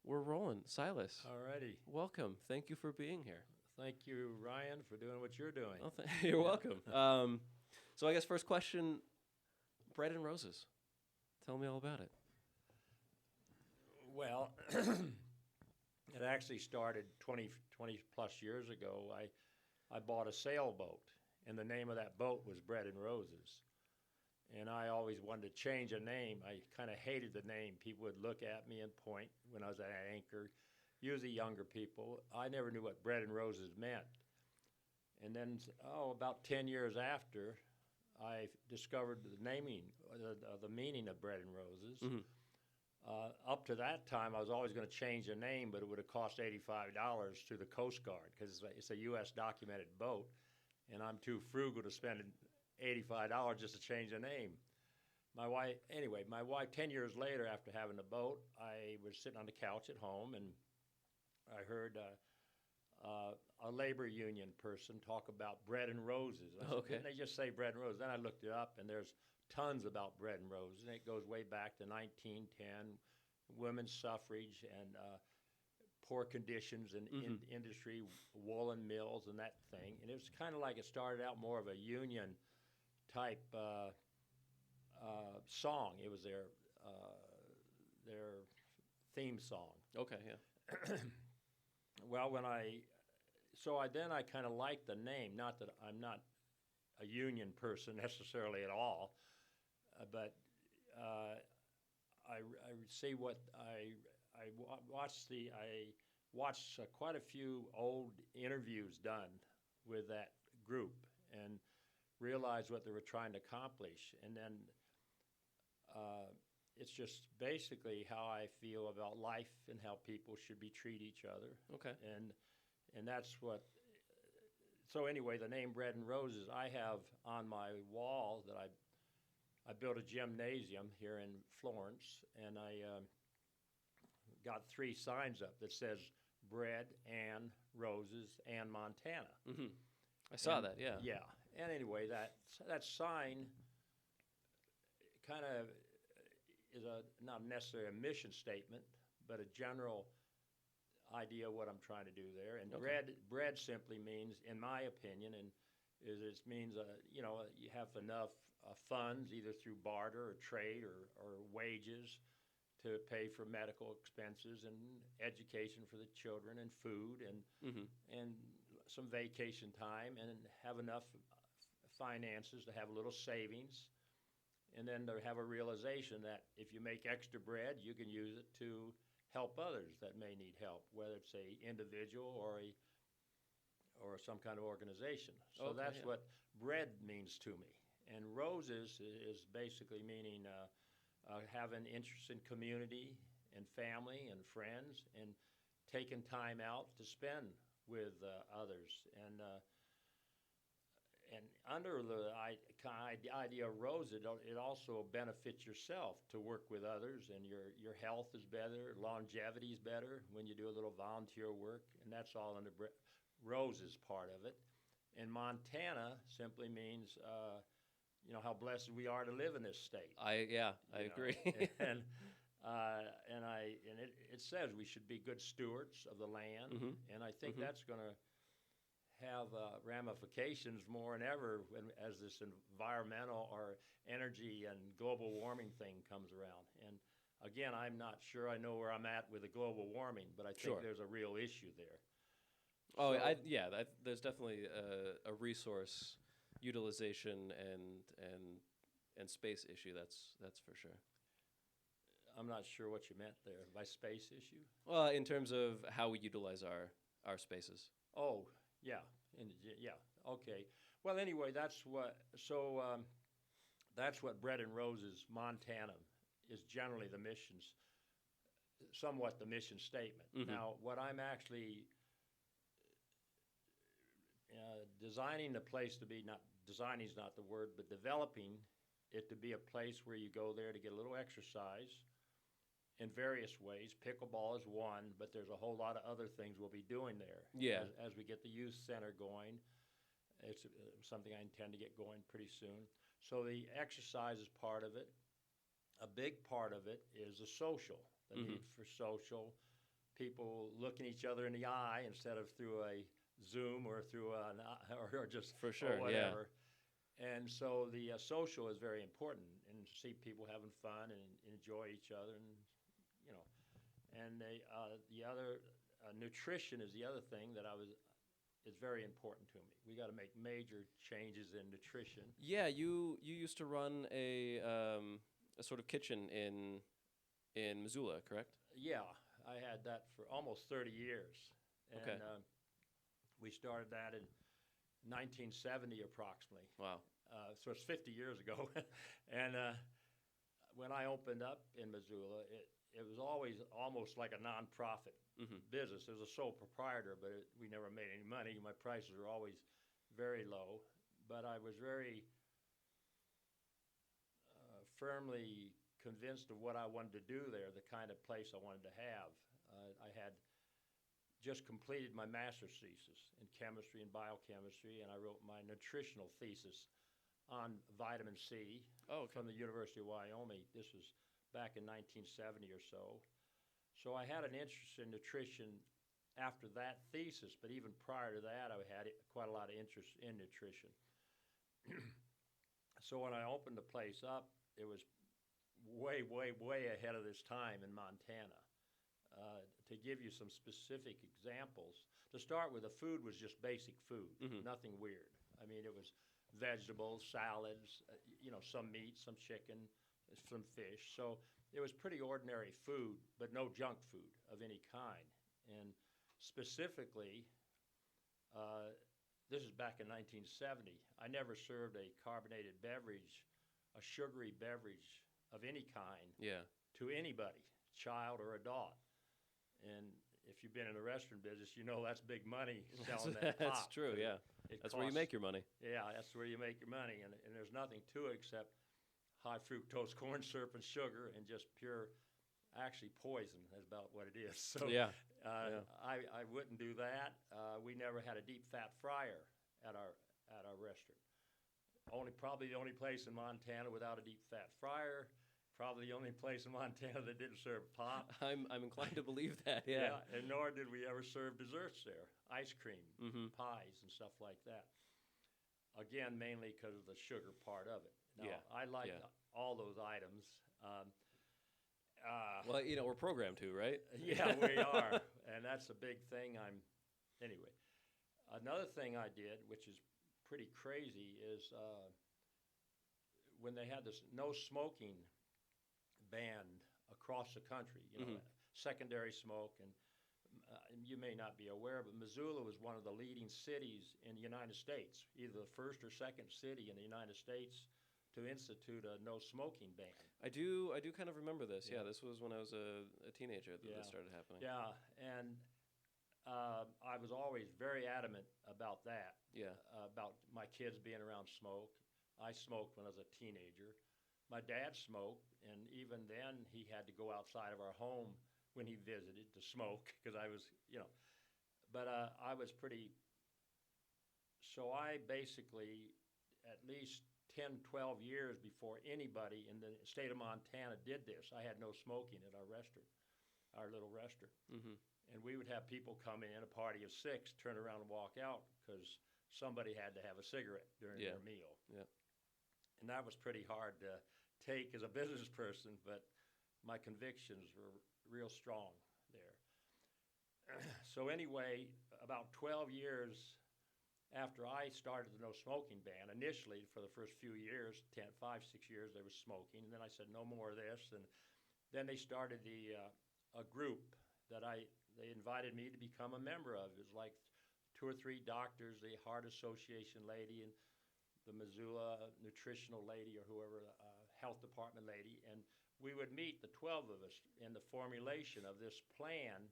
We're rolling. Silas, Alrighty. welcome. Thank you for being here. Thank you, Ryan, for doing what you're doing. Oh, you're welcome. So I guess first question, bread and roses. Tell me all about it. Well, it actually started 20 plus years ago. I bought a sailboat, and the name of that boat was Bread and Roses. And I always wanted to change a name. I kind of hated the name. People would look at me and point when I was at anchor, usually younger people. I never knew what Bread and Roses meant. And then, about 10 years after, I discovered the naming, the meaning of Bread and Roses. Mm-hmm. Up to that time, I was always going to change the name, but it would have cost $85 to the Coast Guard because it's a U.S. documented boat, and I'm too frugal to spend $85 just to change the name. My wife, 10 years later, after having the boat, I was sitting on the couch at home, and I heard a labor union person talk about bread and roses. I said, Okay. Didn't they just say bread and roses? Then I looked it up, and there's tons about bread and roses, and it goes way back to 1910, women's suffrage and poor conditions in industry, woolen mills and that thing. And it was kind of like it started out more of a union type song. It was their theme song. Okay, yeah. Well, then I kind of liked the name. Not that I'm not a union person necessarily at all, but I see what I watched quite a few old interviews done with that group and realized what they were trying to accomplish, and then it's just basically how I feel about life and how people should treat each other. Okay. And that's what. So anyway, the name Bread and Roses I have on my wall that I built a gymnasium here in Florence, and I got 3 signs up that says Bread and Roses and Montana. Mm-hmm. I saw that, yeah. Yeah. And anyway, that sign kind of is not necessarily a mission statement, but a general idea of what I'm trying to do there. And Okay. bread simply means, in my opinion, it means you have enough funds either through barter or trade or wages to pay for medical expenses and education for the children and food and some vacation time, and have enough finances to have a little savings, and then to have a realization that if you make extra bread, you can use it to help others that may need help, whether it's a individual or some kind of organization. So Okay, that's yeah. what bread means to me. And roses is basically meaning having interest in community and family and friends and taking time out to spend with others. And under the idea of roses, it also benefits yourself to work with others, and your health is better, longevity is better when you do a little volunteer work, and that's all under roses part of it. And Montana simply means how blessed we are to live in this state. I agree. and it says we should be good stewards of the land, and I think that's going to have ramifications more than ever as this environmental or energy and global warming thing comes around. And again, I'm not sure I know where I'm at with the global warming, but I think Sure. there's a real issue there. Oh, So- there's definitely a resource utilization and space issue. That's for sure. I'm not sure what you meant there by space issue. Well, in terms of how we utilize our spaces. Oh, yeah, okay. Well, anyway, that's what Bread and Roses Montana is generally the missions, somewhat the mission statement. Mhm. Now, what I'm actually designing the place to be, not designing is not the word, but developing it to be a place where you go there to get a little exercise in various ways. Pickleball is one, but there's a whole lot of other things we'll be doing there. Yeah. As we get the youth center going, it's something I intend to get going pretty soon. So the exercise is part of it. A big part of it is the social, the need for social people looking each other in the eye instead of through a Zoom or through or just For sure, or whatever. And so the social is very important, and to see people having fun and enjoy each other, and you know, and the other nutrition is the other thing that is very important to me. We got to make major changes in nutrition. Yeah, you used to run a sort of kitchen in Missoula, correct? Yeah, I had that for almost 30 years. And, Okay. we started that in 1970 approximately. Wow. So it's 50 years ago. And when I opened up in Missoula, it was always almost like a nonprofit business. It was a sole proprietor, but we never made any money. My prices were always very low. But I was very firmly convinced of what I wanted to do there, the kind of place I wanted to have. I had just completed my master's thesis in chemistry and biochemistry, and I wrote my nutritional thesis on vitamin C from the University of Wyoming. This was back in 1970 or so. So I had an interest in nutrition after that thesis, but even prior to that, I had quite a lot of interest in nutrition. So when I opened the place up, it was way, way, way ahead of this time in Montana. To give you some specific examples, to start with, the food was just basic food, nothing weird. I mean, it was vegetables, salads, some meat, some chicken, some fish. So it was pretty ordinary food, but no junk food of any kind. And specifically, this is back in 1970, I never served a carbonated beverage, a sugary beverage of any kind to anybody, child or adult. And if you've been in the restaurant business, you know that's big money selling that pop. That's true, yeah. That's where you make your money. Yeah, that's where you make your money. And there's nothing to it except high fructose corn syrup and sugar and just pure, actually poison is about what it is. So I wouldn't do that. We never had a deep fat fryer at our restaurant. Probably the only place in Montana without a deep fat fryer. Probably the only place in Montana that didn't serve pop. I'm inclined to believe that, yeah. And nor did we ever serve desserts there, ice cream, pies, and stuff like that. Again, mainly because of the sugar part of it. Now, I like all those items. Well, we're programmed to, right? Yeah, we are, and that's a big thing. Anyway. Another thing I did, which is pretty crazy, is when they had this no smoking ban across the country, secondary smoke, and you may not be aware, but Missoula was one of the leading cities in the United States, either the first or second city in the United States to institute a no smoking ban. I do kind of remember this. Yeah, this was when I was a teenager that this started happening. Yeah, and I was always very adamant about that. Yeah. About my kids being around smoke. I smoked when I was a teenager. My dad smoked, and even then he had to go outside of our home when he visited to smoke because I was, But I was pretty. So I basically, at least 10, 12 years before anybody in the state of Montana did this, I had no smoking at our restaurant, our little restaurant. And we would have people come in, a party of 6, turn around and walk out because somebody had to have a cigarette during their meal. Yeah. And that was pretty hard to take as a business person, but my convictions were real strong there. So anyway, about 12 years after I started the no smoking ban, initially for the first few years, 5, 6 years, there was smoking. And then I said, no more of this. And then they started a group that they invited me to become a member of. It was like 2 or 3 doctors, the Heart Association lady and the Missoula nutritional lady or whoever, health department lady, and we would meet, the 12 of us, in the formulation of this plan,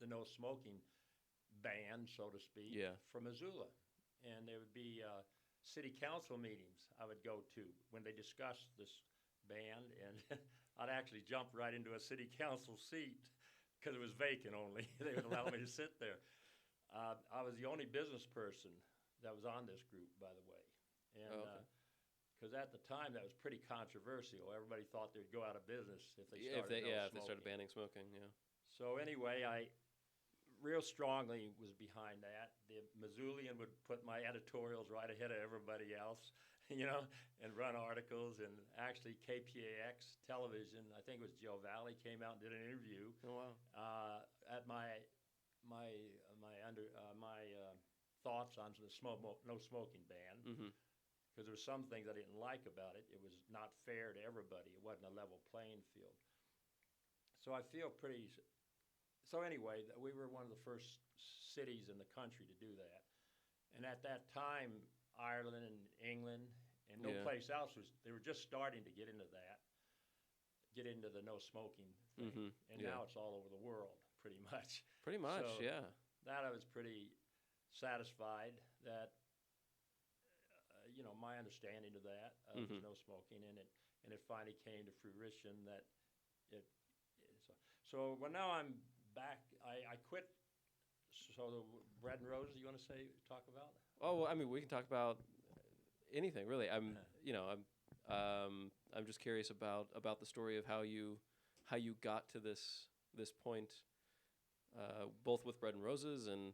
the no smoking ban, so to speak, for Missoula. And there would be city council meetings I would go to when they discussed this ban, and I'd actually jump right into a city council seat because it was vacant only. They would allow me to sit there. I was the only business person that was on this group, by the way. And because at the time that was pretty controversial. Everybody thought they'd go out of business if they started if they started banning smoking. Yeah. So anyway, I real strongly was behind that. The Missoulian would put my editorials right ahead of everybody else, and run articles. And actually, KPAX television, I think it was Joe Valley, came out and did an interview Oh wow. at my thoughts on the no smoking ban. Mm-hmm. Because there were some things I didn't like about it. It was not fair to everybody. It wasn't a level playing field. So I feel pretty. So anyway, we were one of the first cities in the country to do that. And at that time, Ireland and England and no place else they were just starting to get into the no smoking thing. Mm-hmm. And now it's all over the world, pretty much. Pretty much, So yeah. that I was pretty satisfied that my understanding of that Mm-hmm. no smoking, and it finally came to fruition that it. So well, now I'm back. I quit. So the bread and roses, you want to talk about? Oh, well, I mean, we can talk about anything really. I'm just curious about the story of how you got to this point, both with Bread and Roses and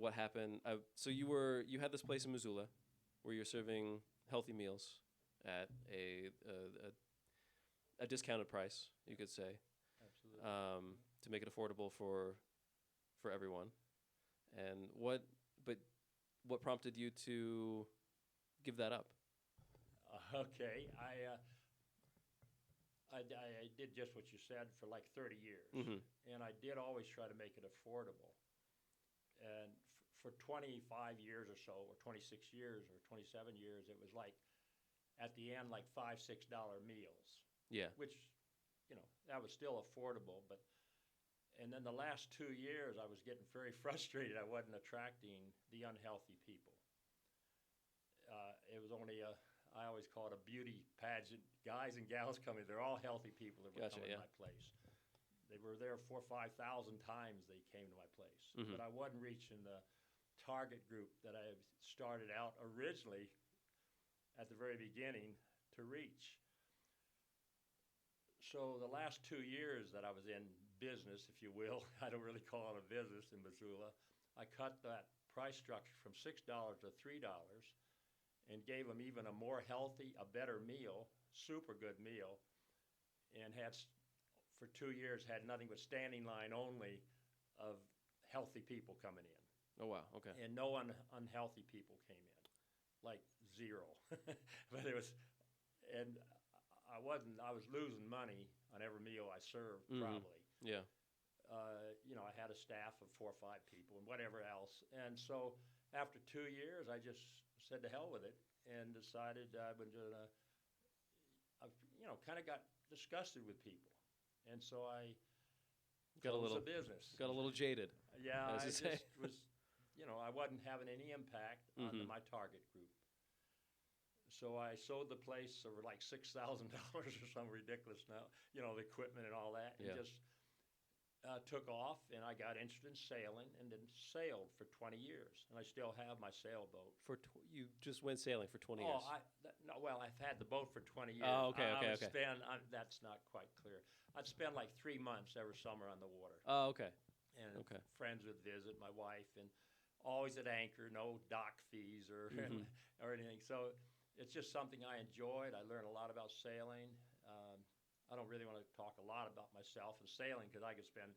what happened. So you had this place in Missoula where you're serving healthy meals at a discounted price, you could say, Absolutely. to make it affordable for everyone. And what prompted you to give that up? Okay, I did just what you said for like 30 years, Mm-hmm. and I did always try to make it affordable. And for 25 years or so, or 26 years, or 27 years, it was like at the end like $5-6 meals. Yeah. Which, that was still affordable. And then the last 2 years, I was getting very frustrated. I wasn't attracting the unhealthy people. It was only I always call it a beauty pageant. Guys and gals coming, they're all healthy people that were Gotcha, coming yeah. to my place. They were there 4,000 or 5,000 times they came to my place. Mhm. But I wasn't reaching the target group that I started out originally at the very beginning to reach. So the last 2 years that I was in business, if you will, I don't really call it a business in Missoula, I cut that price structure from $6 to $3 and gave them even a more healthy, a better meal, super good meal, and for 2 years had nothing but standing line only of healthy people coming in. Oh wow. Okay. And no unhealthy people came in, like zero. But it was, and I was losing money on every meal I served, Mhm. probably. Yeah. I had a staff of 4 or 5 people and whatever else. And so after 2 years, I just said to hell with it and decided I would, kind of got disgusted with people. And so I closed the business. Got a little jaded. Yeah, as I you say. just was, I wasn't having any impact on Mhm. my target group. So I sold the place for like $6,000 or some ridiculous now, the equipment and all that, and Yeah. just took off. And I got interested in sailing, and then sailed for 20 years, and I still have my sailboat. You just went sailing for 20 Oh, years. no, well, I've had the boat for 20 years. Oh, okay, okay, okay. That's not quite clear. I'd spend like 3 months every summer on the water. Oh, okay. And Okay. friends would visit, my wife, and always at anchor, no dock fees or Mhm. or anything. So it's just something I enjoyed. I learned a lot about sailing. I don't really want to talk a lot about myself and sailing because I could spend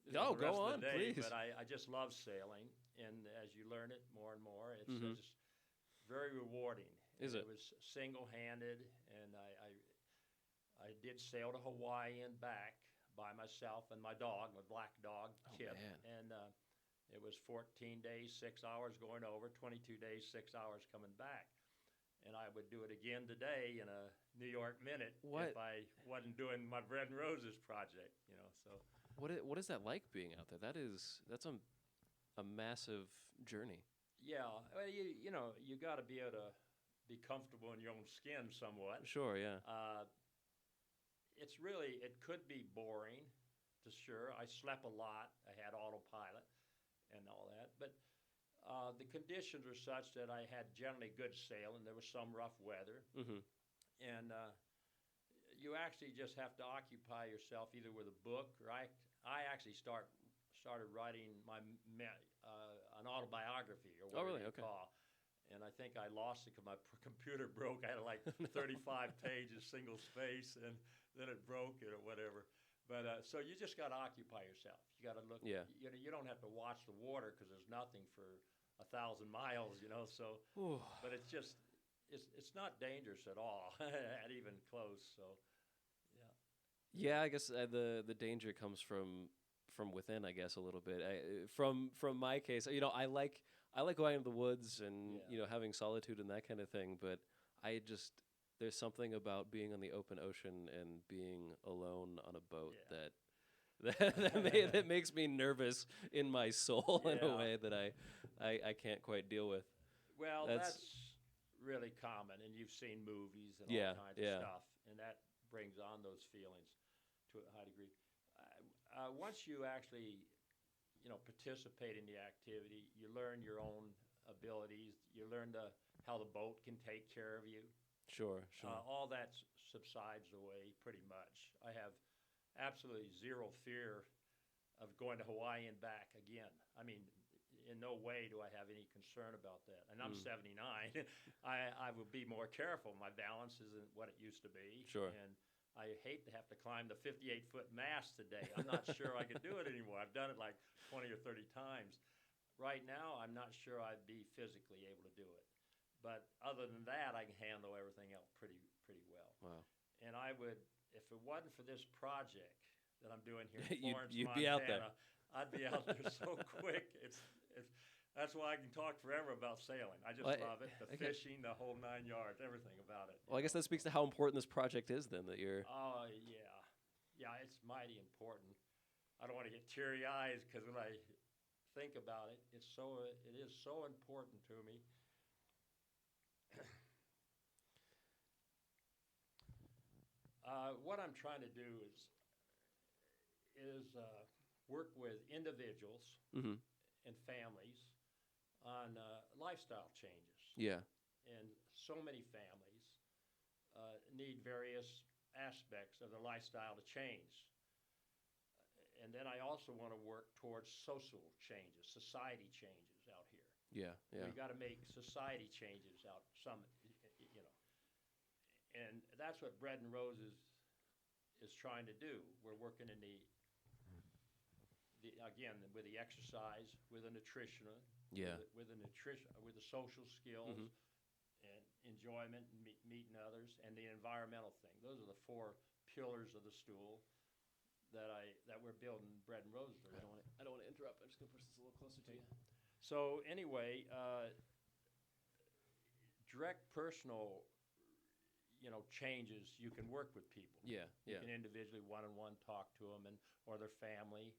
No, the go rest on, of the day. please. But I just love sailing, and as you learn it more and more, it's Mhm. just very rewarding. Is And it? It was single-handed, and I did sail to Hawaii and back by myself and my dog, my black dog, Oh, Kip. man. And it was 14 days, 6 hours going over, 22 days, 6 hours coming back. And I would do it again today in a New York minute What? if I wasn't doing my Bread and Roses project, so. What is that like being out there? That's a massive journey. Yeah, well, you got to be able to be comfortable in your own skin somewhat. Sure, yeah. It could be boring, to sure. I slept a lot. I had autopilot and all that. But the conditions were such that I had generally good sailing. There was some rough weather. Mhm. And you actually just have to occupy yourself either with a book, or I I actually started writing an autobiography or Oh, whatever really? you Okay. call. And I think I lost it because my computer broke. I had like 35 pages, single space, and then it broke it or whatever. But so you just got to occupy yourself. You got to look. Yeah. You don't have to watch the water because there's nothing for 1,000 miles. So, Ooh. but it's not dangerous at all, at even close. So, yeah. Yeah, I guess the danger comes from within. I guess a little bit. From my case, I like going into the woods and Yeah. having solitude and that kind of thing. But I just there's something about being on the open ocean and being alone on a boat Yeah. that makes me nervous in my soul in a Yeah. way that I can't quite deal with. Well, That's that's really common, and you've seen movies and yeah, all kinds of yeah, stuff, and that brings on those feelings to a high degree. Once you actually, participate in the activity, you learn your own abilities. You learn how the boat can take care of you. sure, sure. All that subsides away pretty much. I have absolutely zero fear of going to Hawaii and back again. I mean, in no way do I have any concern about that. And I'm Mm. 79. I will be more careful. My balance isn't what it used to be. Sure. And I hate to have to climb the 58-foot mast today. I'm not sure I could do it anymore. I've done it like 20 or 30 times. Right now, I'm not sure I'd be physically able to do it. But other than that, I can handle everything else pretty well. Wow. And I would, if it wasn't for this project that I'm doing here in Florence, You'd be out there. Montana, I'd be out there so quick. That's why I can talk forever about sailing. I just Well, love it. The okay. fishing, the whole 9 yards, everything about it. Well, I guess that speaks to how important this project is then that you're Oh yeah, yeah. It's mighty important. I don't want to get teary eyes because when I think about it, it is so important to me. What I'm trying to do is work with individuals mm-hmm. and families on lifestyle changes. Yeah. And so many families need various aspects of their lifestyle to change. And then I also want to work towards social changes, society changes out here. Yeah, yeah. We've got to make society changes out and that's what Bread and Roses is trying to do. We're working in again with the exercise, with the nutrition, Yeah. with the nutrition, with the social skills, Mhm. and enjoyment, and meeting others, and the environmental thing. Those are the 4 pillars of the stool that we're building Bread and Roses around. I don't want to interrupt. I'm just gonna push this a little closer to you. So anyway, direct personal, changes. You can work with people. Yeah, You yeah. can individually, one-on-one, talk to them or their family,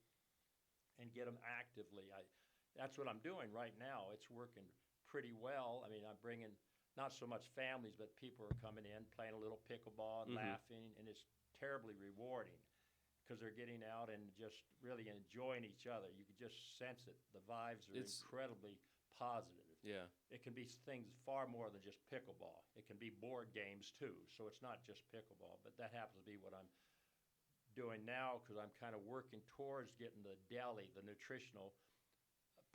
and get them actively. That's what I'm doing right now. It's working pretty well. I mean, I'm bringing not so much families, but people are coming in, playing a little pickleball and Mhm. laughing, and it's terribly rewarding because they're getting out and just really enjoying each other. You can just sense it. The vibes are It's- incredibly positive. Yeah. It can be things far more than just pickleball. It can be board games too, so it's not just pickleball, but that happens to be what I'm doing now because I'm kind of working towards getting the deli, the nutritional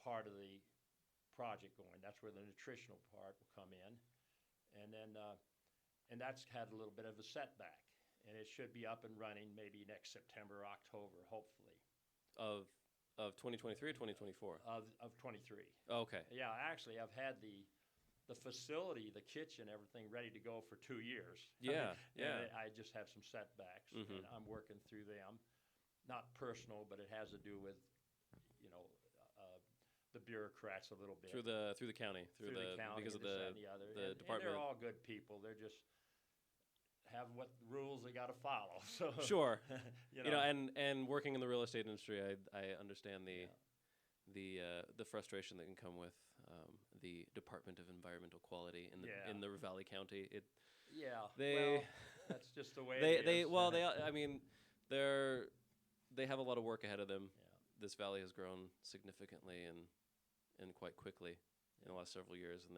part of the project going. That's where the nutritional part will come in. And then, and that's had a little bit of a setback. And it should be up and running maybe next September, October, hopefully, Of 2023 or 2024? of 23. Oh, okay. Yeah, actually, I've had the facility, the kitchen, everything ready to go for 2 years. Yeah, And yeah. I just have some setbacks, Mhm. and I'm working through them. Not personal, but it has to do with, the bureaucrats a little bit. Through the county, Through the county, because of and this, that, the and the other. the And department. they're all good people. They're just have what rules they got to follow. So Sure. you You know, and working in the real estate industry, I understand Yeah. the frustration that can come with the Department of Environmental Quality in Yeah. the Ravalli County. yeah. They- well, that's just the way They it they is. well they I mean they have a lot of work ahead of them. Yeah. This valley has grown significantly and quite quickly in the last several years, and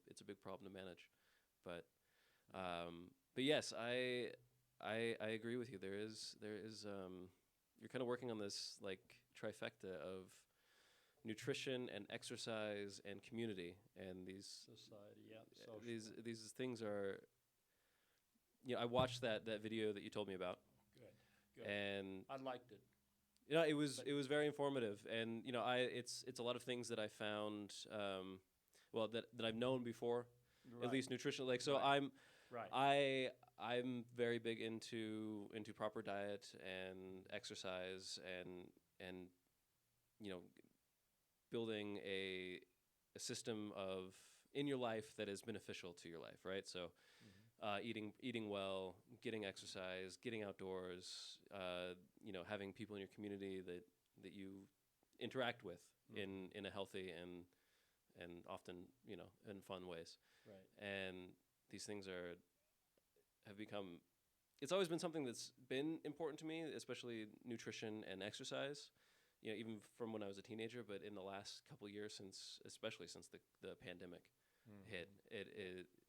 it's a big problem to manage. But yes, I agree with you. There is you're kind of working on this like trifecta of nutrition and exercise and community, and Society, yeah. Social. these things are. I watched that video that you told me about, Good. and I liked it. it was very informative, and it's a lot of things that I found, that I've known before, Right. at least nutritional. Like so, Right. Right. I'm very big into proper diet and exercise and building a system of in your life that is beneficial to your life, right? So, eating well, getting exercise, getting outdoors, having people in your community that you interact with in a healthy and often in fun ways. Right. And these things have become. It's always been something that's been important to me, especially nutrition and exercise. Even from when I was a teenager, but in the last couple of years, especially since the pandemic hit,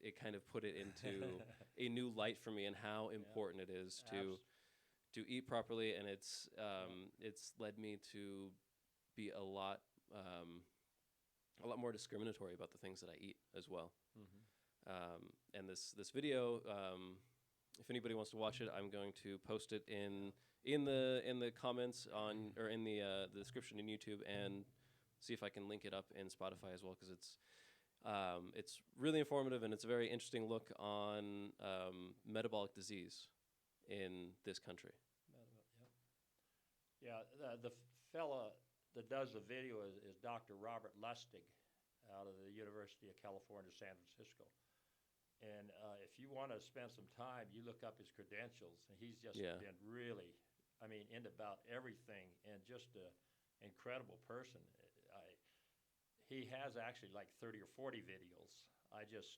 it kind of put it into a new light for me, and how important it is to eat properly, and it's led me to be a lot more discriminatory about the things that I eat as well. And this video, if anybody wants to watch it, I'm going to post it in the comments or in the description in YouTube, and see if I can link it up in Spotify as well, because it's really informative, and it's a very interesting look on metabolic disease in this country. Yeah, the fella that does the video is Dr. Robert Lustig out of the University of California, San Francisco. And if you want to spend some time, you look up his credentials, and he's just been really, into about everything, and just an incredible person. He has actually like 30 or 40 videos. I just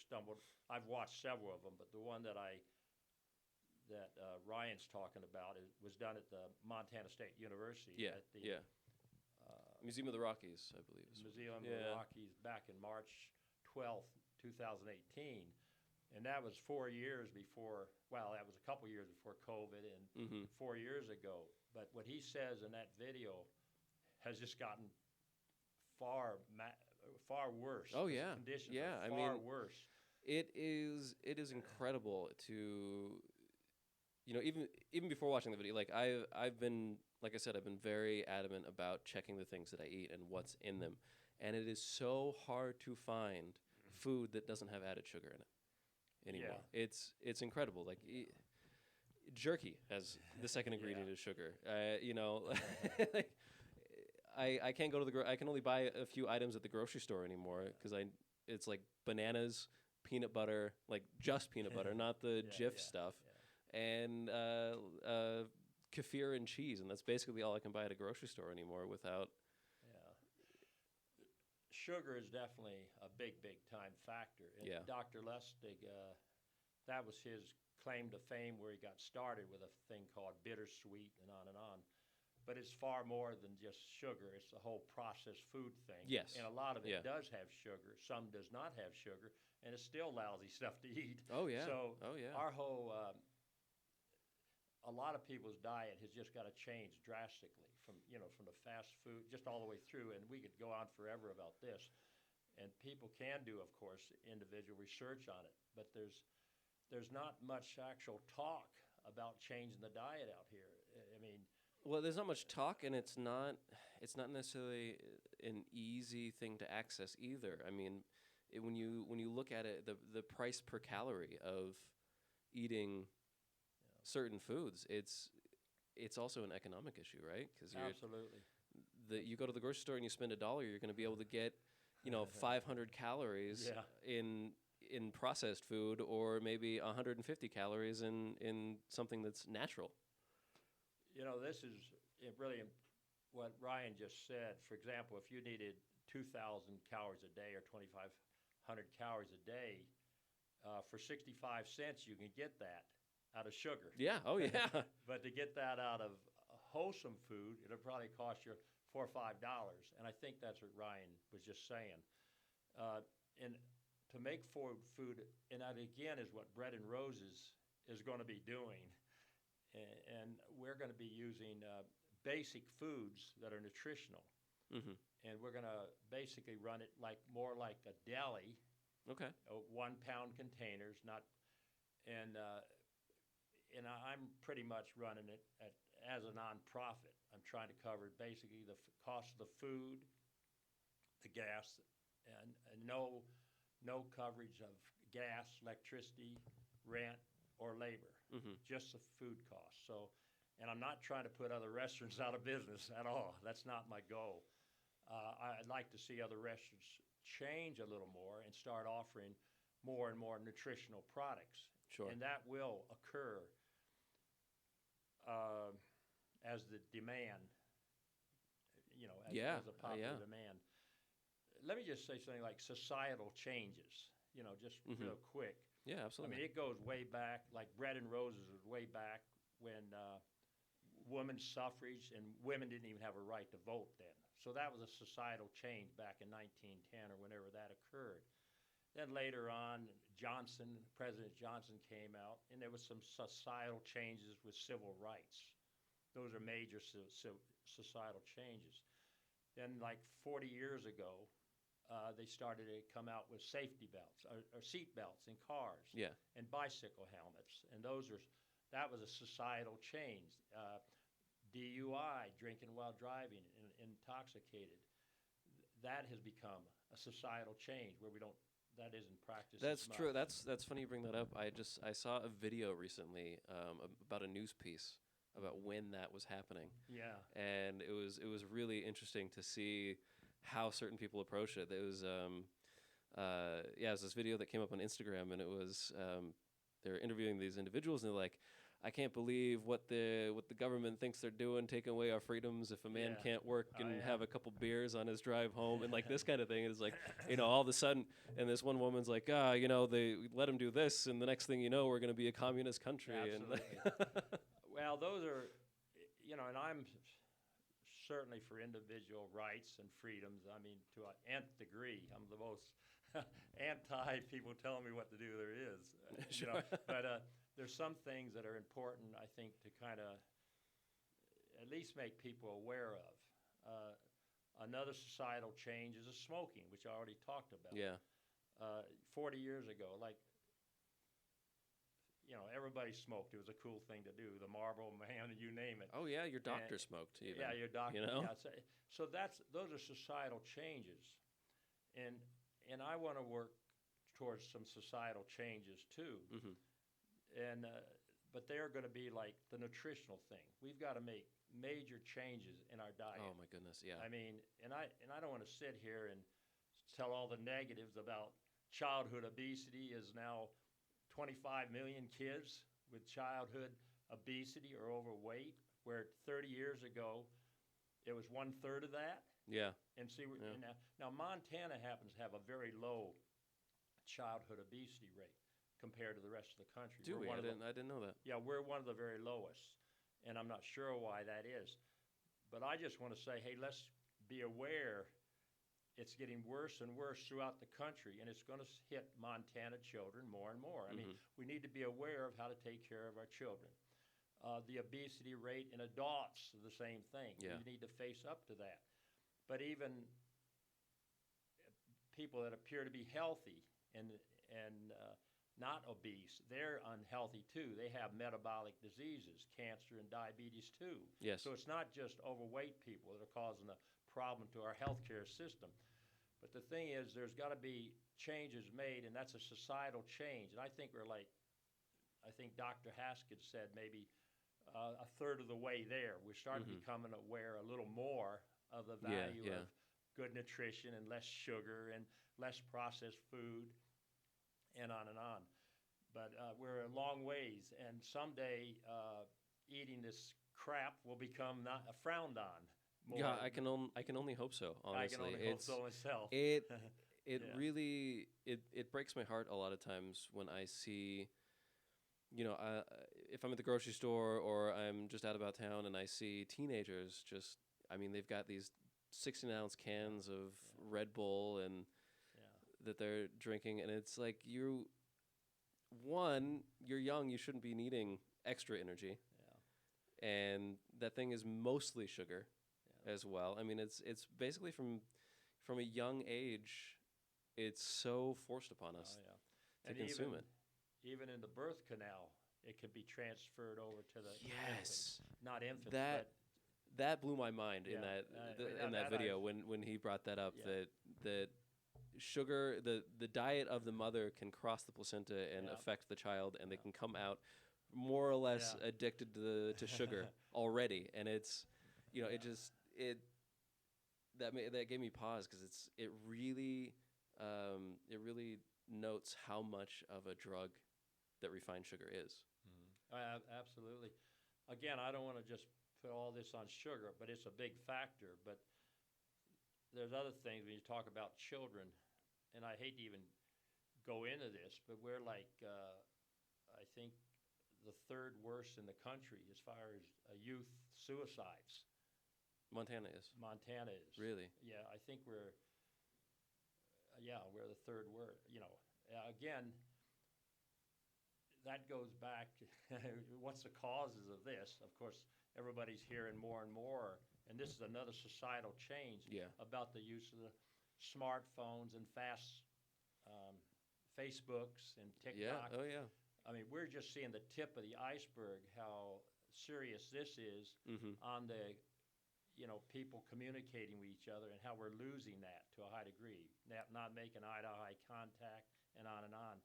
stumbled. I've watched several of them, but the one that Ryan's talking about was done at the Montana State University. At the Museum of the Rockies, I believe. Museum of the Rockies, back in March 12th, 2018. And that was 4 years before, that was a couple years before COVID, and 4 years ago. But what he says in that video has just gotten far worse. Oh yeah, conditions yeah. are far worse. It is incredible to, even before watching the video. Like I've been, like I said, I've been very adamant about checking the things that I eat and what's in them, and it is so hard to find food that doesn't have added sugar in it anymore. Yeah. It's incredible. Like jerky has the second ingredient is sugar. Like, I can't go to I can only buy a few items at the grocery store anymore, because it's like bananas, peanut butter, like just peanut butter, not the Jif stuff, and kefir and cheese, and that's basically all I can buy at a grocery store anymore without. Sugar is definitely a big time factor. And Dr. Lustig, that was his claim to fame, where he got started with a thing called bittersweet and on and on. But it's far more than just sugar. It's the whole processed food thing. Yes. And a lot of it does have sugar. Some does not have sugar, and it's still lousy stuff to eat. Oh, yeah. So our whole, a lot of people's diet has just got to change drastically from the fast food, just all the way through. And we could go on forever about this. And people can do, of course, individual research on it. But there's not much actual talk about changing the diet out here. Well, there's not much talk, and it's not necessarily an easy thing to access either. When you look at it, the price per calorie of eating certain foods, it's also an economic issue, right? Because absolutely, you go to the grocery store and you spend $1, you're going to be able to get 500 calories in processed food, or maybe 150 calories in something that's natural. This is really what Ryan just said. For example, if you needed 2,000 calories a day or 2,500 calories a day, for 65 cents you can get that out of sugar. Yeah, oh yeah. But to get that out of wholesome food, it'll probably cost you $4 or $5. And I think that's what Ryan was just saying. And to make food, and that again is what Bread and Roses is going to be doing. and we're going to be using basic foods that are nutritional, Mm-hmm. and we're going to basically run it more like a deli, Okay. 1 pound containers, not and I'm pretty much running it as a nonprofit. I'm trying to cover basically the cost of the food, the gas, and no coverage of gas, electricity, rent, or labor, Mm-hmm. just the food costs. So, and I'm not trying to put other restaurants out of business at all. That's not my goal. I'd like to see other restaurants change a little more and start offering more and more nutritional products. Sure. And that will occur as the demand, Yeah. as a popular Yeah. demand. Let me just say something like societal changes, just Mm-hmm. real quick. Yeah. I Absolutely. mean, it goes way back, like Bread and Roses was way back when women's suffrage and women didn't even have a right to vote then. So that was a societal change back in 1910 or whenever that occurred. Then later on, President Johnson came out, and there was some societal changes with civil rights. Those are major societal changes. Then, like 40 years ago, they started to come out with safety belts or seat belts in cars Yeah. and bicycle helmets, and that was a societal change. DUI, drinking while driving, intoxicated, that has become a societal change where that isn't practiced. That's as true. much. That's funny you bring that up. I saw a video recently about a news piece about when that was happening, Yeah, and it was really interesting to see how certain people approach it. It was it was this video that came up on Instagram, and it was they're interviewing these individuals, and they're like, I can't believe what the government thinks they're doing, taking away our freedoms. If a man Yeah. can't work Oh, and yeah. have a couple beers on his drive home, and like this kind of thing, it's like, all of a sudden, and this one woman's like, they let him do this, and the next thing you know, we're going to be a communist country. Absolutely. And Well, those are, and I'm certainly for individual rights and freedoms. I mean, to an nth degree, I'm the most anti people telling me what to do there is. Sure. But there's some things that are important, I think, to kind of at least make people aware of. Another societal change is smoking, which I already talked about. yeah, 40 years ago, everybody smoked. It was a cool thing to do. The Marlboro Man, you name it. oh yeah, your doctor smoked even. Yeah, your doctor. You know? Yeah, so those are societal changes, and I want to work towards some societal changes too. Mm-hmm. And but they're going to be like the nutritional thing. We've got to make major changes in our diet. Oh my goodness, yeah. I mean, and I don't want to sit here and tell all the negatives about childhood obesity is now 25 million kids with childhood obesity or overweight, where 30 years ago it was 1/3 of that. Yeah. And see, Yeah. now Montana happens to have a very low childhood obesity rate compared to the rest of the country. Do we? We're one of the- I didn't know that. yeah, we're one of the very lowest, and I'm not sure why that is. But I just want to say, hey, let's be aware it's getting worse and worse throughout the country, and it's going to hit Montana children more and more. I mean, we need to be aware of how to take care of our children. The obesity rate in adults is the same thing. Yeah. We need to face up to that. But even people that appear to be healthy and not obese, they're unhealthy too. They have metabolic diseases, cancer and diabetes too. Yes. So it's not just overweight people that are causing a problem to our healthcare system. But the thing is, there's got to be changes made, and that's a societal change. And I think I think Dr. Haskett said maybe a third of the way there. We're starting to becoming aware a little more of the value of good nutrition and less sugar and less processed food and on and on. But we're a long ways, and someday eating this crap will become not frowned on. More. Yeah, I can only hope so. Honestly, I can only hope so myself. It Yeah. really it breaks my heart a lot of times when I see, if I'm at the grocery store or I'm just out about town and I see teenagers just, they've got these 16-ounce cans of Red Bull and that they're drinking, and it's like you're young, you shouldn't be needing extra energy. and that thing is mostly sugar Yeah. as well. I mean, it's basically from a young age, it's so forced upon Oh us yeah. to And consume it. even in the birth canal, it could be transferred over to the infants. Yes, Not infants, that but that blew my mind yeah. in that Now in that that I've video when he brought that up, yeah. that sugar, the diet of the mother can cross the placenta and Yeah. affect the child, and they Yeah. can come out more or less Yeah. addicted to sugar already, and it's it Yeah. just it that gave me pause because it really notes how much of a drug that refined sugar is. Absolutely. Again, I don't want to just put all this on sugar, but it's a big factor. But there's other things when you talk about children, and I hate to even go into this, but we're like, I think, the third worst in the country as far as youth suicides. Montana is. Montana is. Really? Yeah, I think we're the third worst. Again, that goes back to what's the causes of this? Of course, everybody's hearing more and more, and this is another societal change Yeah. about the use of the smartphones and fast Facebooks and Yeah. TikTok. Oh yeah. I mean, we're just seeing the tip of the iceberg how serious this is Mm-hmm. on the people communicating with each other and how we're losing that to a high degree, not making eye-to-eye contact and on and on.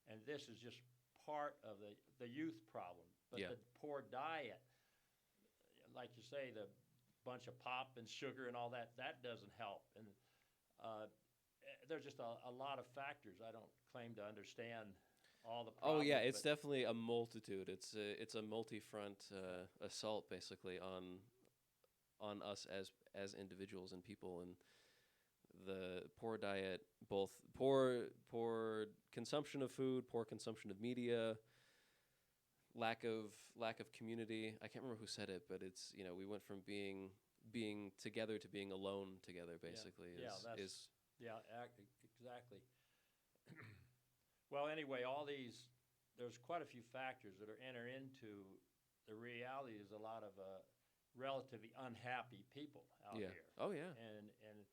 And this is just part of the youth problem. But Yeah. the poor diet, like you say, the bunch of pop and sugar and all that, that doesn't help. And there's just a lot of factors. I don't claim to understand all the Oh problems. yeah, it's but definitely a multitude. It's a multi-front assault basically on us as individuals and people, and the poor diet, both poor consumption of food, poor consumption of media, lack of community. I can't remember who said it, but it's we went from being together to being alone together basically. Exactly. Well, anyway, there's quite a few factors that enter into the reality. Is a lot of relatively unhappy people out Yeah. here, Oh yeah. and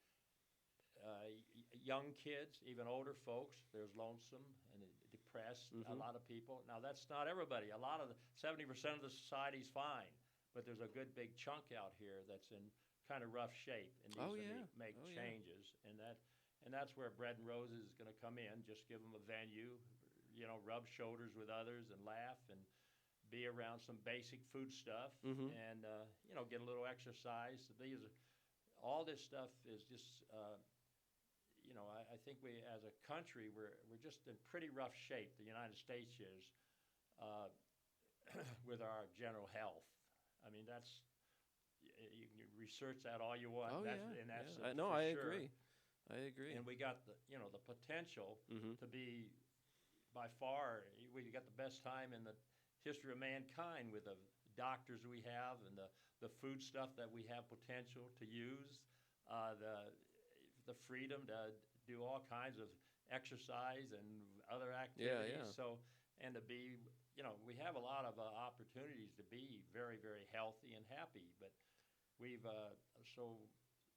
young kids, even older folks. There's lonesome and depressed. A Mm-hmm. lot of people. Now that's not everybody. A lot of 70% of the society's fine, but there's a good big chunk out here that's in kind of rough shape and needs Oh to yeah. make Oh yeah. changes. And that's where Bread and Roses is going to come in. Just give them a venue, rub shoulders with others and laugh and be around some basic food stuff Mm-hmm. and get a little exercise. All this stuff is just I think we as a country we're just in pretty rough shape. The United States is uh, with our general health. I mean you can research that all you want. Oh That's, yeah. and that's Yeah. for I sure. agree. I agree. And we got the potential Mm-hmm. to be by far we got the best time in the history of mankind with the doctors we have and the food stuff that we have potential to use, the freedom to do all kinds of exercise and other activities. Yeah. So and to be we have a lot of opportunities to be very very healthy and happy, but we've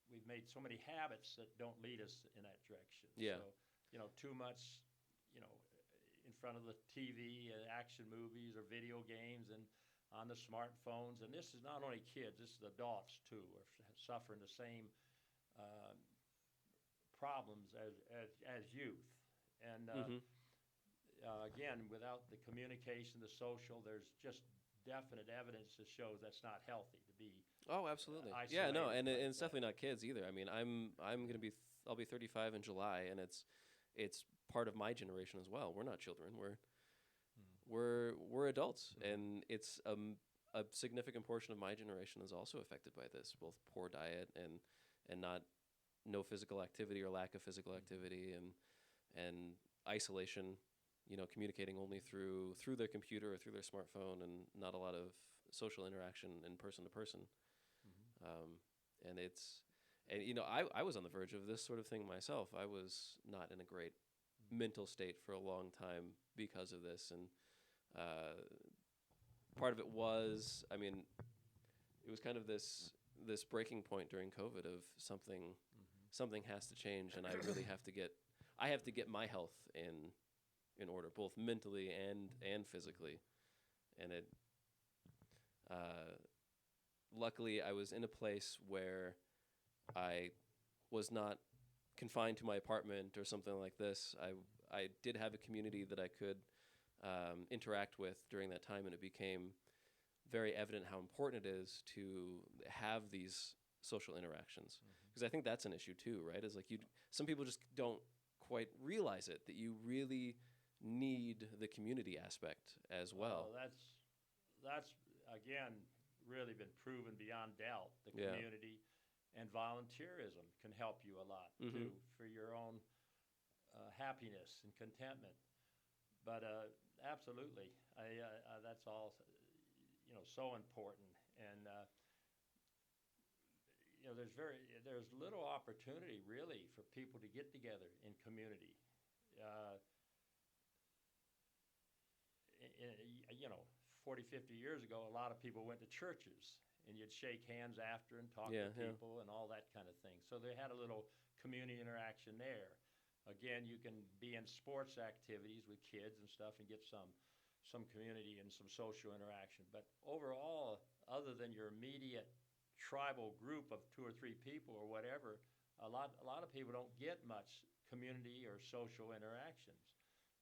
we've made so many habits that don't lead us in that direction. Yeah. So, too much, in front of the TV, action movies or video games and on the smartphones. And this is not only kids, this is adults too, are suffering the same problems as youth. And Mm-hmm. again, without the communication, the social, there's just definite evidence that shows that's not healthy to be. Oh, absolutely. Yeah, Isolated no, and like it's that. definitely not kids either. I mean, I'm gonna be I'll be 35 in July, and it's part of my generation as well. We're not children. We're adults, and it's a significant portion of my generation is also affected by this, both poor diet and no physical activity or lack of physical activity and isolation. Communicating only through their computer or through their smartphone, and not a lot of social interaction in person to person. And I was on the verge of this sort of thing myself. I was not in a great mental state for a long time because of this, and part of it was, I mean, it was kind of this breaking point during COVID of something has to change, and I really have to get my health in order, both mentally and physically. And it luckily I was in a place where I was not confined to my apartment or something like this. I did have a community that I could interact with during that time, and it became very evident how important it is to have these social interactions. Because I think that's an issue too, right? Is like some people just don't quite realize it, that you really need the community aspect as well. That's again really been proven beyond doubt. The community and volunteerism can help you a lot too for your own happiness and contentment. But absolutely, that's all so important. And there's little opportunity really for people to get together in community. 40, 50 years ago, a lot of people went to churches, and you'd shake hands after and talk to people and all that kind of thing. So they had a little community interaction there. Again, you can be in sports activities with kids and stuff and get some community and some social interaction. But overall, other than your immediate tribal group of 2 or 3 people or whatever, a lot of people don't get much community or social interactions.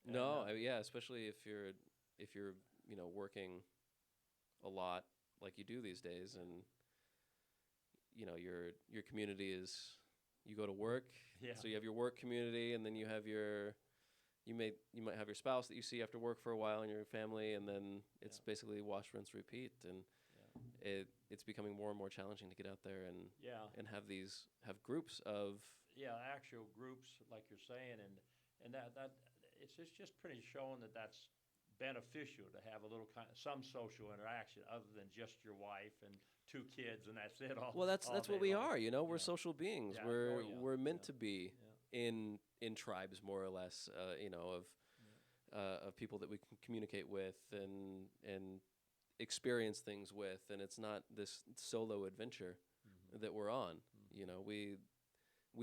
No, especially if you're working a lot like you do these days, and your community is, you go to work, so you have your work community, and then you might have your spouse that you see after work for a while, and your family, and then it's basically wash, rinse, repeat, and it's becoming more and more challenging to get out there and have groups of actual groups like you're saying, and that it's just pretty showing that's beneficial to have a little some social interaction other than just your wife and 2 kids and that's it. That's what we are. We're social beings. Yeah. We're meant to be in tribes, more or less. Of people that we can communicate with and experience things with, and it's not this solo adventure that we're on. We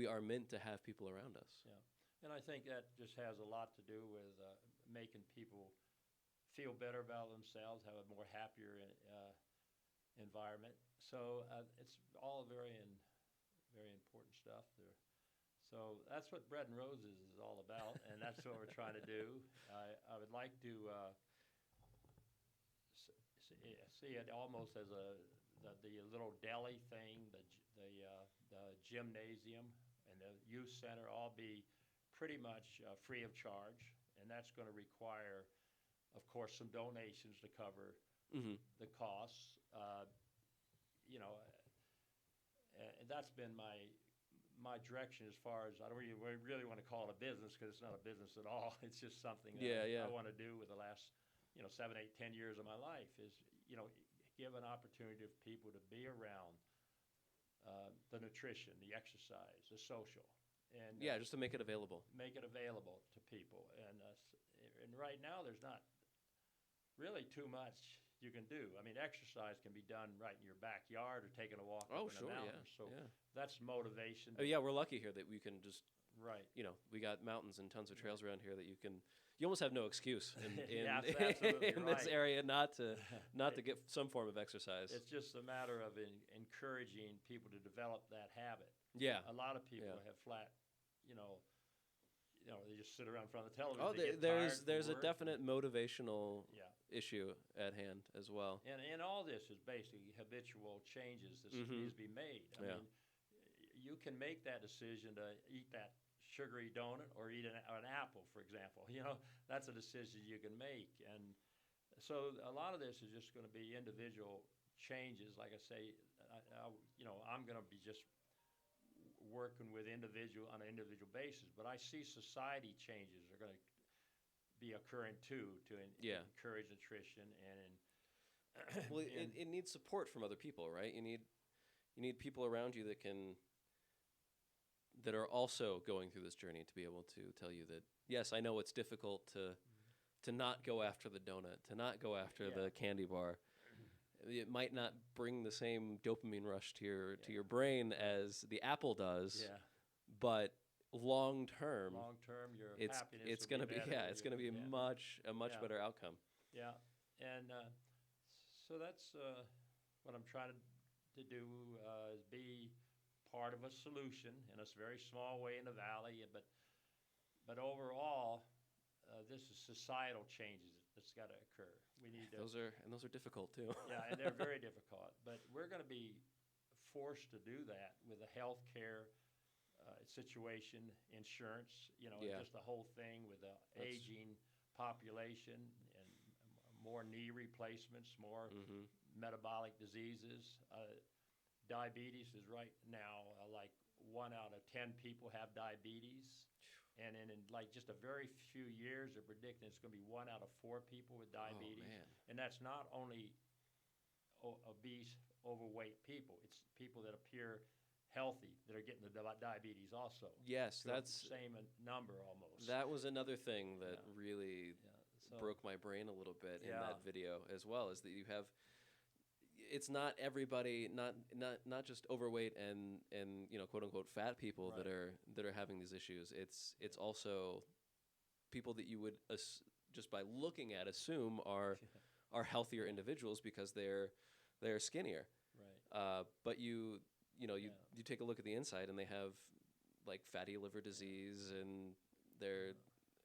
are meant to have people around us. Yeah, and I think that just has a lot to do with making people feel better about themselves, have a more happier environment. So it's all very important stuff there. So that's what Bread and Roses is all about, and that's what we're trying to do. I would like to see it almost as the little deli thing, the gymnasium and the youth center all be pretty much free of charge, and that's going to require, of course, some donations to cover the costs. And that's been my direction as far as, I don't really want to call it a business, because it's not a business at all. It's just something that I want to do with the last 7, 8, 10 years of my life, is give an opportunity for people to be around the nutrition, the exercise, the social, and just to make it available. Make it available to people, and right now there's not really too much you can do. I mean, exercise can be done right in your backyard or taking a walk up in the mountains. So that's motivation. We're lucky here that we can just we got mountains and tons of trails around here that you almost have no excuse in this area not to get some form of exercise. It's just a matter of encouraging people to develop that habit. Yeah. A lot of people have flat, they just sit around in front of the television. Oh, there's a definite motivational issue at hand as well. And all this is basically habitual changes that needs to be made. I mean, you can make that decision to eat that sugary donut or eat an apple, for example. That's a decision you can make. And so a lot of this is just going to be individual changes. Like I say, I'm going to be just working with on an individual basis, but I see society changes are going to be occurring too, to encourage nutrition and it needs support from other people, right? You need people around you that are also going through this journey to be able to tell you that, yes, I know it's difficult to not go after the donut, to not go after the candy bar, it might not bring the same dopamine rush to your brain as the apple does, Yeah. but long term, Long term, your it's happiness it's will gonna be be better. yeah, it's gonna be Yeah. a much Yeah. better outcome. Yeah. And so that's what I'm trying to do is be part of a solution in a very small way in the valley. But overall, this is societal changes that's got to occur. We need to. Those are difficult too. Yeah, and they're very difficult. But we're going to be forced to do that with the health care situation, insurance, Yeah. just the whole thing with the aging population and more knee replacements, more Hmm. metabolic diseases. Diabetes is right now like 1 out of 10 people have diabetes. And in like just a very few years, they're predicting it's going to be 1 out of 4 people with diabetes. Oh man. And that's not only obese, overweight people. It's people that appear healthy that are getting the diabetes also. Yes, To a that's same number almost. that was another thing that Yeah. really So, broke my brain a little bit in Yeah. that video as well, is that you have it's not everybody, not just overweight and quote unquote fat people Right. that are having these issues. It's also people that you would just by looking at assume are healthier individuals because they're skinnier. right. But you Yeah. you take a look at the inside and they have like fatty liver disease, and they're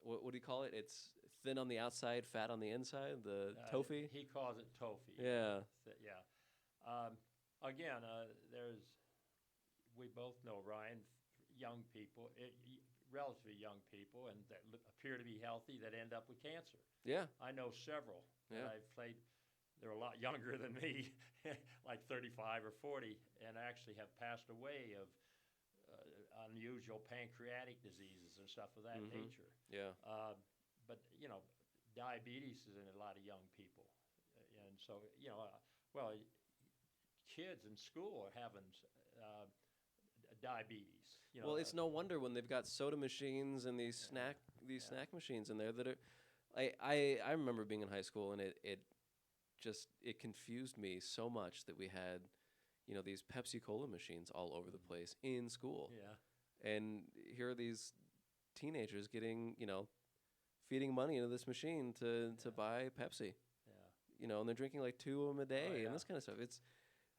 what do you call it? It's thin on the outside, fat on the inside. The tofu. He calls it tofu. Yeah. Yeah. Again, we both know, Ryan, young people, relatively young people, and that appear to be healthy that end up with cancer. Yeah. I know several that Yeah. I've played. They're a lot younger than me, like 35 or 40, and actually have passed away of unusual pancreatic diseases and stuff of that Mhm. nature. Yeah. But diabetes is in a lot of young people, and so well, kids in school are having diabetes. Well, it's no wonder when they've got soda machines and these Yeah. snack machines in there that are. I remember being in high school, and it confused me so much that we had these Pepsi Cola machines all over the place in school, Yeah, and here are these teenagers getting feeding money into this machine to Yeah. buy Pepsi, yeah. and they're drinking like 2 of them a day yeah. and this kind of stuff.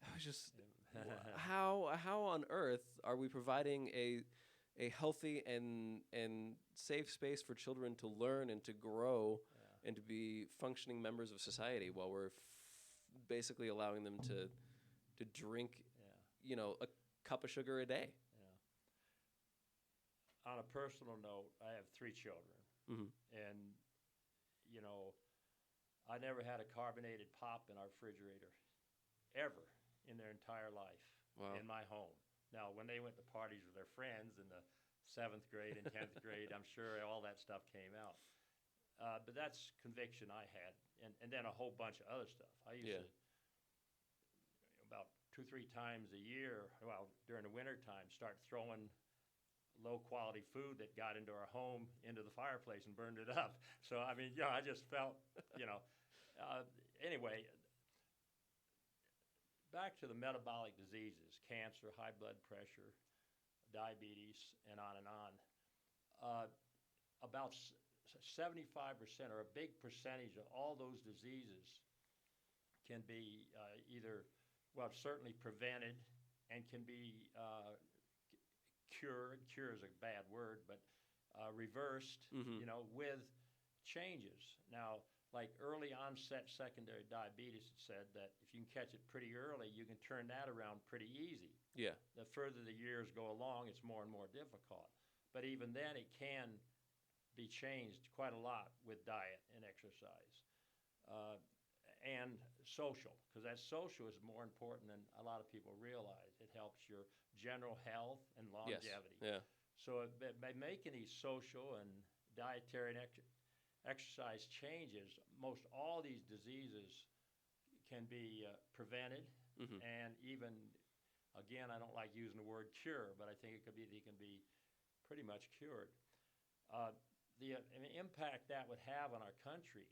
I was just Yeah. how on earth are we providing a healthy and safe space for children to learn and to grow Yeah. and to be functioning members of society while we're basically allowing them to drink Yeah. a cup of sugar a day. Yeah. On a personal note, I have 3 children, Hmm. and I never had a carbonated pop in our refrigerator ever in their entire life. Wow. In my home. Now, when they went to parties with their friends in the 7th grade and 10th grade, I'm sure all that stuff came out. But that's conviction I had, and then a whole bunch of other stuff. I used to about 2-3 times a year, well, during the winter time, start throwing low-quality food that got into our home into the fireplace and burned it up. So, I mean, I just felt, anyway, back to the metabolic diseases, cancer, high blood pressure, diabetes, and on and on. About 75% or a big percentage of all those diseases can be certainly prevented and can be cured. Cure is a bad word, but reversed, Mhm. with changes. Now, like early onset secondary diabetes, it said that if you can catch it pretty early, you can turn that around pretty easy. Yeah. The further the years go along, it's more and more difficult. But even then, it can be changed quite a lot with diet and exercise. And social, because that social is more important than a lot of people realize. It helps your general health and Yes. longevity. Yeah. So by making these social and dietary and exercise changes, most all these diseases can be prevented, Mhm. and even, again, I don't like using the word cure, but I think they can be pretty much cured. The impact that would have on our country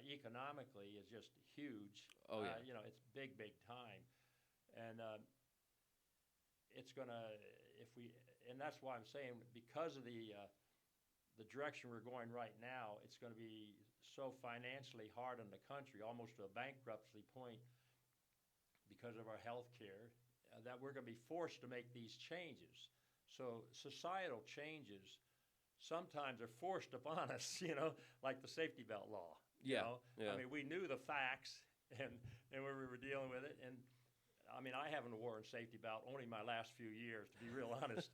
economically is just huge. Oh yeah. You know, it's big, big time, and it's gonna if we and that's why I'm saying because of the direction we're going right now, it's going to be so financially hard on the country, almost to a bankruptcy point because of our health care, that we're going to be forced to make these changes. So societal changes sometimes are forced upon us, you know, like the safety belt law. You Yeah. know, Yeah. I mean, we knew the facts, and we were dealing with it, and I mean, I haven't worn a safety belt only my last few years, to be real honest.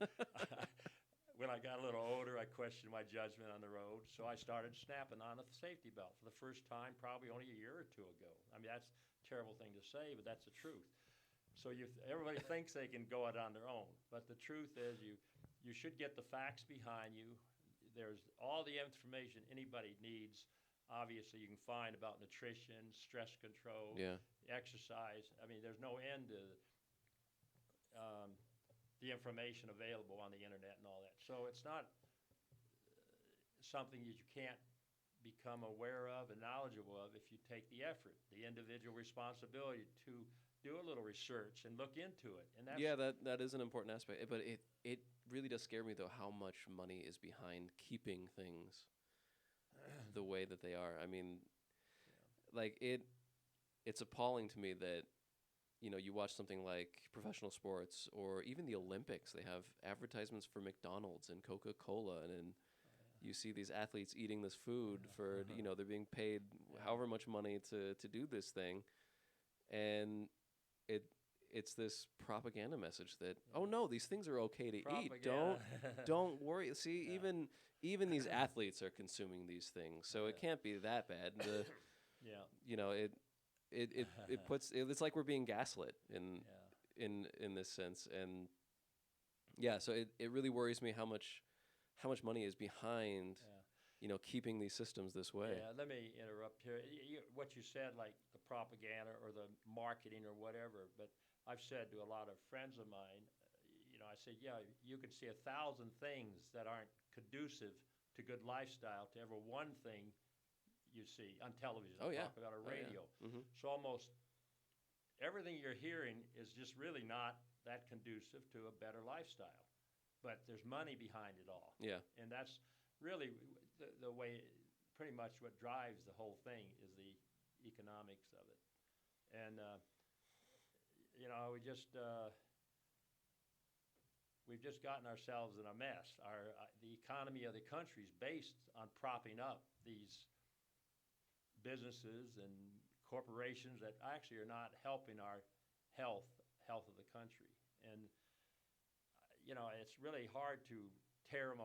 When I got a little older, I questioned my judgment on the road, so I started snapping on a safety belt for the first time probably only a year or two ago. I mean, that's a terrible thing to say, but that's the truth. So everybody thinks they can go it on their own, but the truth is you should get the facts behind you. There's all the information anybody needs. Obviously, you can find about nutrition, stress control, Yeah. exercise. I mean, there's no end to the information available on the internet and all that. So it's not something that you can't become aware of and knowledgeable of if you take the effort, the individual responsibility to do a little research and look into it. And that's Yeah, that is an important aspect. But it really does scare me though how much money is behind keeping things the way that they are. I mean, like it's appalling to me that you watch something like professional sports or even the Olympics. They have advertisements for McDonald's and Coca-Cola, and you see these athletes eating this food for they're being paid however much money to do this thing, and it's this propaganda message that oh no, these things are okay to eat. Don't worry. See, even these athletes are consuming these things, so it can't be that bad. It puts it's like we're being gaslit in this sense, and so it really worries me how much money is behind keeping these systems this way. Yeah, let me interrupt here. What you said, like the propaganda or the marketing or whatever, but I've said to a lot of friends of mine, I said, yeah, you can see 1,000 things that aren't conducive to good lifestyle to ever one thing you see on television. Talk about a radio. Mm-hmm. So almost everything you're hearing is just really not that conducive to a better lifestyle. But there's money behind it all. Yeah. And that's really the way, pretty much what drives the whole thing is the economics of it. And, we've just gotten ourselves in a mess. The economy of the country is based on propping up these businesses and corporations that actually are not helping our health of the country. And it's really hard to tear them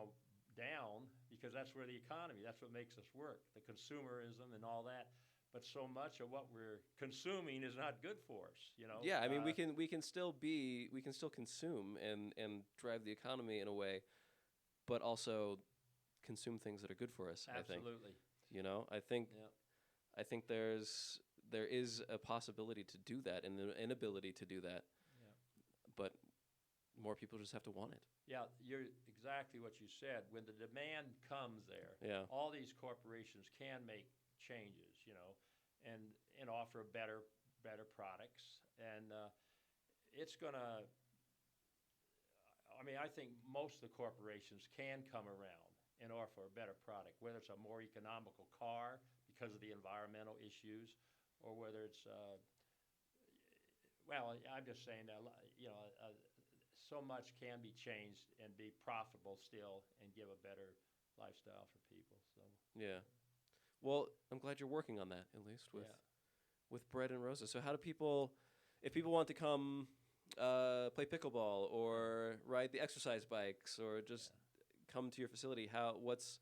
down because that's where the economy, that's what makes us work, the consumerism and all that. But so much of what we're consuming is not good for us. Yeah, I mean, we can still consume and drive the economy in a way, but also consume things that are good for us. Absolutely. I think. Yeah. I think there is a possibility to do that and an inability to do that. Yeah. But more people just have to want it. Yeah, you're exactly what you said. When the demand comes there, all these corporations can make changes, and offer better products. And it's going to, I think most of the corporations can come around and offer a better product, whether it's a more economical car because of the environmental issues, or whether it's, I'm just saying that, so much can be changed and be profitable still and give a better lifestyle for people. So yeah. Well, I'm glad you're working on that, at least with Bread and Roses. So how do people, if people want to come play pickleball or ride the exercise bikes or just come to your facility, what's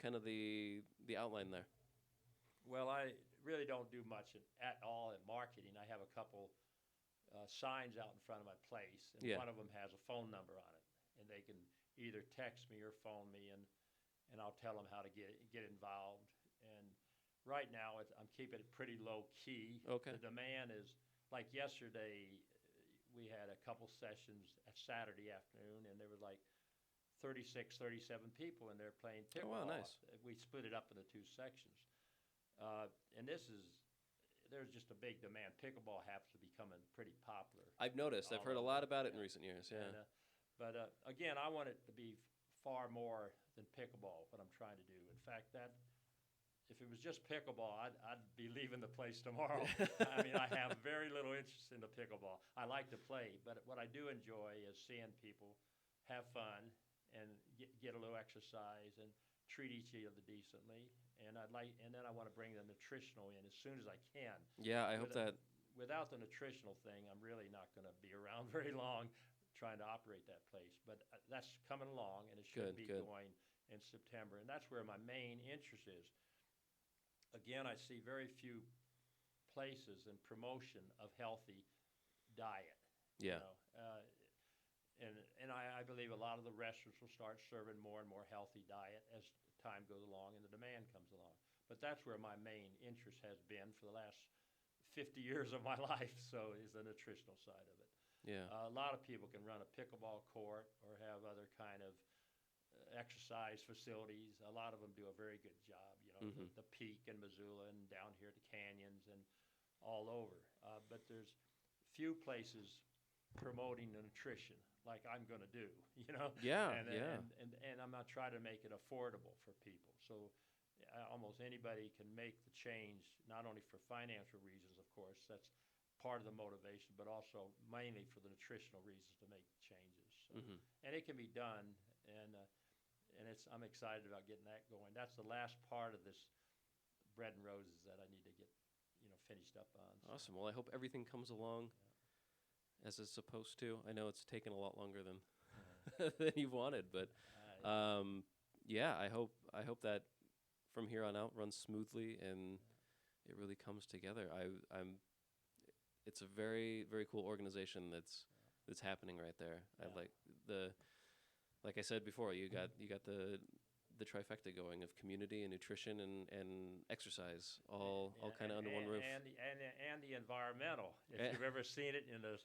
kind of the outline there? Well, I really don't do much at all in marketing. I have a couple signs out in front of my place, and one of them has a phone number on it, and they can either text me or phone me, and I'll tell them how to get involved. And right now, I'm keeping it pretty low key. Okay. The demand is, like yesterday, we had a couple sessions at Saturday afternoon, and there were like 36, 37 people in there playing pickleball. Oh, wow, nice. We split it up into two sections. And this is there's just a big demand. Pickleball happens to be becoming pretty popular. I've noticed. I've all heard a over. lot about it in Yeah. recent years. Yeah. But again, I want it to be far more than pickleball, what I'm trying to do. In fact, that if it was just pickleball, I'd be leaving the place tomorrow. I mean, I have very little interest in the pickleball. I like to play, but what I do enjoy is seeing people have fun and get a little exercise and treat each other decently. And then I want to bring the nutritional in as soon as I can. Yeah, I hope that. Without the nutritional thing, I'm really not going to be around very long trying to operate that place. But that's coming along, and it should be going in September. And that's where my main interest is. Again, I see very few places in promotion of healthy diet. Yeah. And I believe a lot of the restaurants will start serving more and more healthy diet as time goes along and the demand comes along. But that's where my main interest has been for the last 50 years of my life, so is the nutritional side of it. Yeah. A lot of people can run a pickleball court or have other kind of exercise facilities. A lot of them do a very good job, the Peak in Missoula and down here at the Canyons and all over. But there's few places promoting the nutrition like I'm going to do, Yeah, And I'm not trying to make it affordable for people. So almost anybody can make the change, not only for financial reasons, of course, that's part of the motivation, but also mainly for the nutritional reasons to make changes. So, and it can be done, and I'm excited about getting that going. That's the last part of this Bread and Roses that I need to get finished up on. So. Awesome. Well, I hope everything comes along as it's supposed to. I know it's taken a lot longer than than you've wanted, but yeah, I hope that from here on out runs smoothly and it really comes together. It's a very, very cool organization that's happening right there. Yeah. I like I said before, you got the trifecta going of community and nutrition and exercise all kind of under one roof. And the environmental. If you've ever seen it in the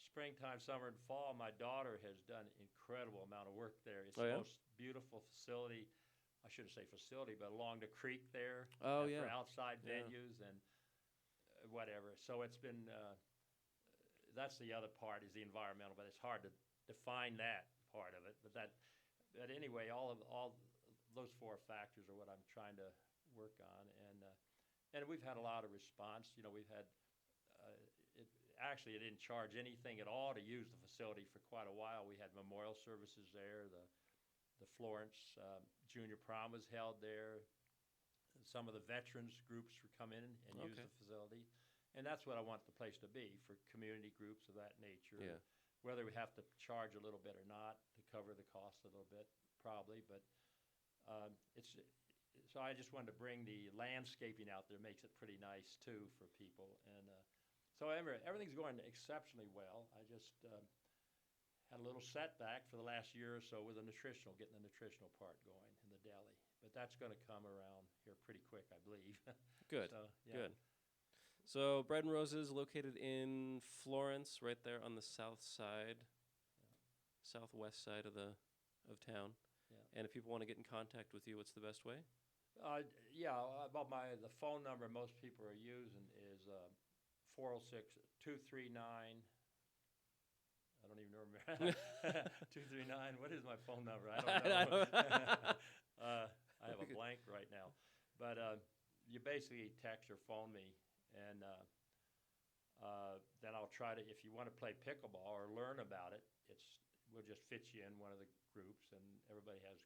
springtime, summer, and fall, my daughter has done an incredible amount of work there. It's the most beautiful facility. I shouldn't say facility, but along the creek there for outside venues and whatever. So it's been, that's the other part is the environmental, but it's hard to define that part of it. But anyway, all those four factors are what I'm trying to work on. And we've had a lot of response. We've had, it didn't charge anything at all to use the facility for quite a while. We had memorial services there. The Florence Junior Prom was held there. Some of the veterans groups would come in and use the facility. And that's what I want the place to be for community groups of that nature. Yeah. Whether we have to charge a little bit or not to cover the cost a little bit, probably. But so I just wanted to bring the landscaping out there. Makes it pretty nice, too, for people. And so everything's going exceptionally well. I just had a little setback for the last year or so with getting the nutritional part going in the deli. But that's going to come around here pretty quick, I believe. Good, So, good. So Bread and Roses located in Florence, right there on the southwest side of town. Yeah. And if people want to get in contact with you, what's the best way? The phone number most people are using is 406-239. I don't even remember. 239. What is my phone number? I don't know. I have a blank right now. But you basically text or phone me, and then I'll try to. If you want to play pickleball or learn about it, we'll just fit you in one of the groups, and everybody has,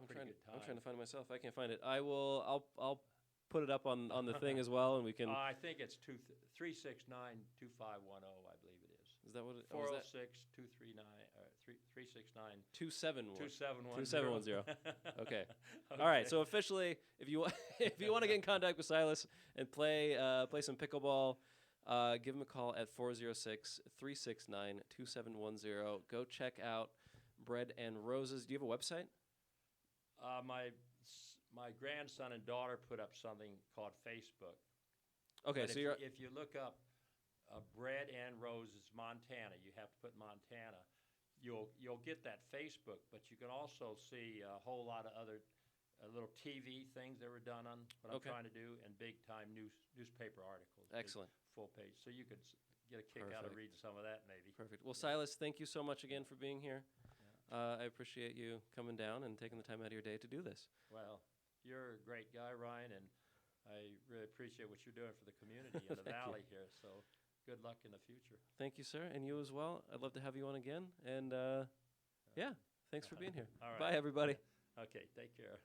pretty good time. I'm trying to find it myself. I can't find it. I'll put it up on the thing as well, and we can. I think it's 369-2510. I believe it is. Is that what it? 406-239 369 2710. Okay. All right. So officially, if you want to get in contact with Silas and play some pickleball, give him a call at 406-369-2710. Go check out Bread and Roses. Do you have a website? My grandson and daughter put up something called Facebook. Okay, but so if you look up Bread and Roses Montana, you have to put Montana. You'll get that Facebook, but you can also see a whole lot of other little TV things that were done on what I'm Okay. trying to do, and big-time newspaper articles. big Excellent. Full page. So you could get a kick out of Perfect. reading some of that, maybe. Perfect. Well, Yeah. Silas, thank you so much again for being here. I appreciate you coming down and taking the time out of your day to do this. Well, you're a great guy, Ryan, and I really appreciate what you're doing for the community in the Thank you. valley here. So good luck in the future. Thank you, sir, and you as well. I'd love to have you on again. And yeah, thanks for being here. All right. Bye, everybody. Okay, take care.